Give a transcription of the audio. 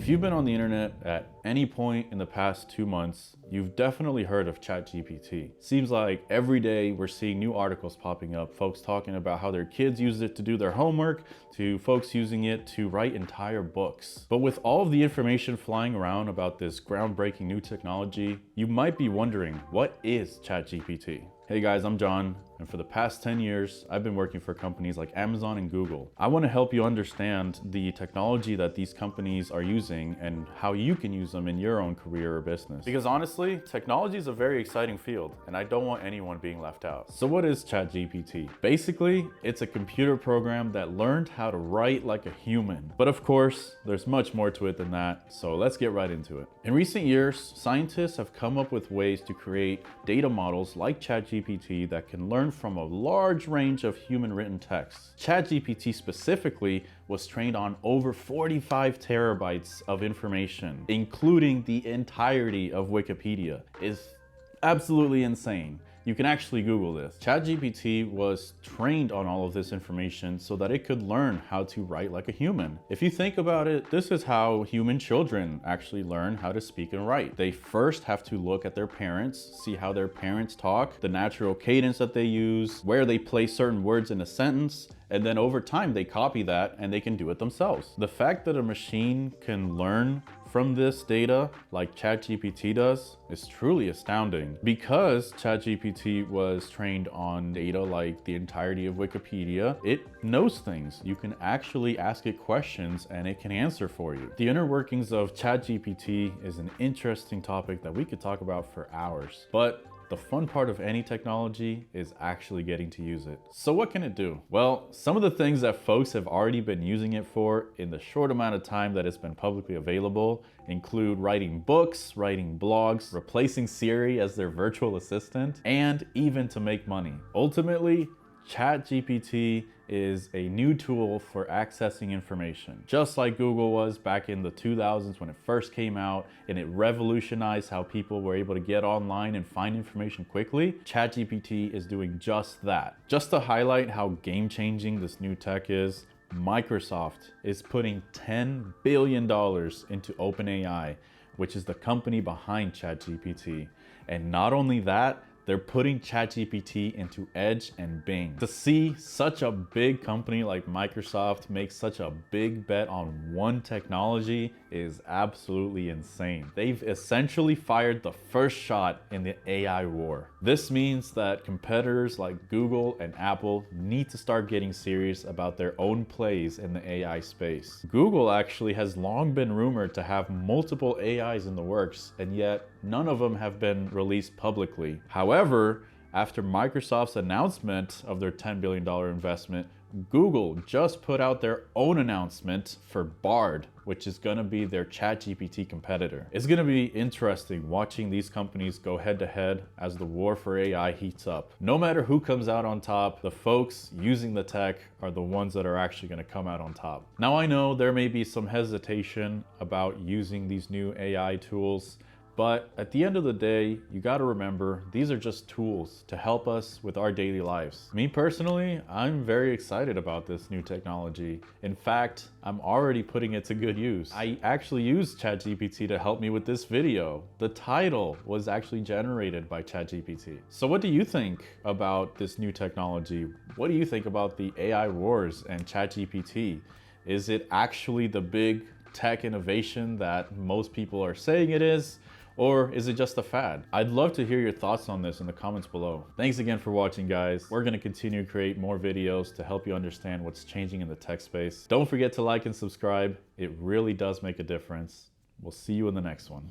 If you've been on the internet at any point in the past 2 months, you've definitely heard of ChatGPT. Seems like every day we're seeing new articles popping up, folks talking about how their kids use it to do their homework, to folks using it to write entire books. But with all of the information flying around about this groundbreaking new technology, you might be wondering, what is ChatGPT? Hey guys, I'm John, and for the past 10 years, I've been working for companies like Amazon and Google. I want to help you understand the technology that these companies are using and how you can use them in your own career or business. Because honestly, technology is a very exciting field, and I don't want anyone being left out. So what is ChatGPT? Basically, it's a computer program that learned how to write like a human. But of course, there's much more to it than that, so let's get right into it. In recent years, scientists have come up with ways to create data models like ChatGPT that can learn from a large range of human written texts. ChatGPT specifically was trained on over 45 terabytes of information, including the entirety of Wikipedia. It's absolutely insane. You can actually Google this. ChatGPT was trained on all of this information so that it could learn how to write like a human. If you think about it, this is how human children actually learn how to speak and write. They first have to look at their parents, see how their parents talk, the natural cadence that they use, where they place certain words in a sentence, and then over time they copy that and they can do it themselves. The fact that a machine can learn from this data like ChatGPT does is truly astounding. Because ChatGPT was trained on data like the entirety of Wikipedia, it knows things. You can actually ask it questions and it can answer for you. The inner workings of ChatGPT is an interesting topic that we could talk about for hours, but the fun part of any technology is actually getting to use it. So what can it do? Well, some of the things that folks have already been using it for in the short amount of time that it's been publicly available include writing books, writing blogs, replacing Siri as their virtual assistant, and even to make money. Ultimately, ChatGPT is a new tool for accessing information. Just like Google was back in the 2000s when it first came out and it revolutionized how people were able to get online and find information quickly, ChatGPT is doing just that. Just to highlight how game-changing this new tech is, Microsoft is putting $10 billion into OpenAI, which is the company behind ChatGPT. And not only that, they're putting ChatGPT into Edge and Bing. To see such a big company like Microsoft make such a big bet on one technology is absolutely insane. They've essentially fired the first shot in the AI war. This means that competitors like Google and Apple need to start getting serious about their own plays in the AI space. Google actually has long been rumored to have multiple AIs in the works, and yet none of them have been released publicly. However, after Microsoft's announcement of their $10 billion investment, Google just put out their own announcement for Bard, which is going to be their ChatGPT competitor. It's going to be interesting watching these companies go head to head as the war for AI heats up. No matter who comes out on top, the folks using the tech are the ones that are actually going to come out on top. Now, I know there may be some hesitation about using these new AI tools, but at the end of the day, you gotta remember, these are just tools to help us with our daily lives. Me personally, I'm very excited about this new technology. In fact, I'm already putting it to good use. I actually used ChatGPT to help me with this video. The title was actually generated by ChatGPT. So what do you think about this new technology? What do you think about the AI wars and ChatGPT? Is it actually the big tech innovation that most people are saying it is? Or is it just a fad? I'd love to hear your thoughts on this in the comments below. Thanks again for watching, guys. We're gonna continue to create more videos to help you understand what's changing in the tech space. Don't forget to like and subscribe. It really does make a difference. We'll see you in the next one.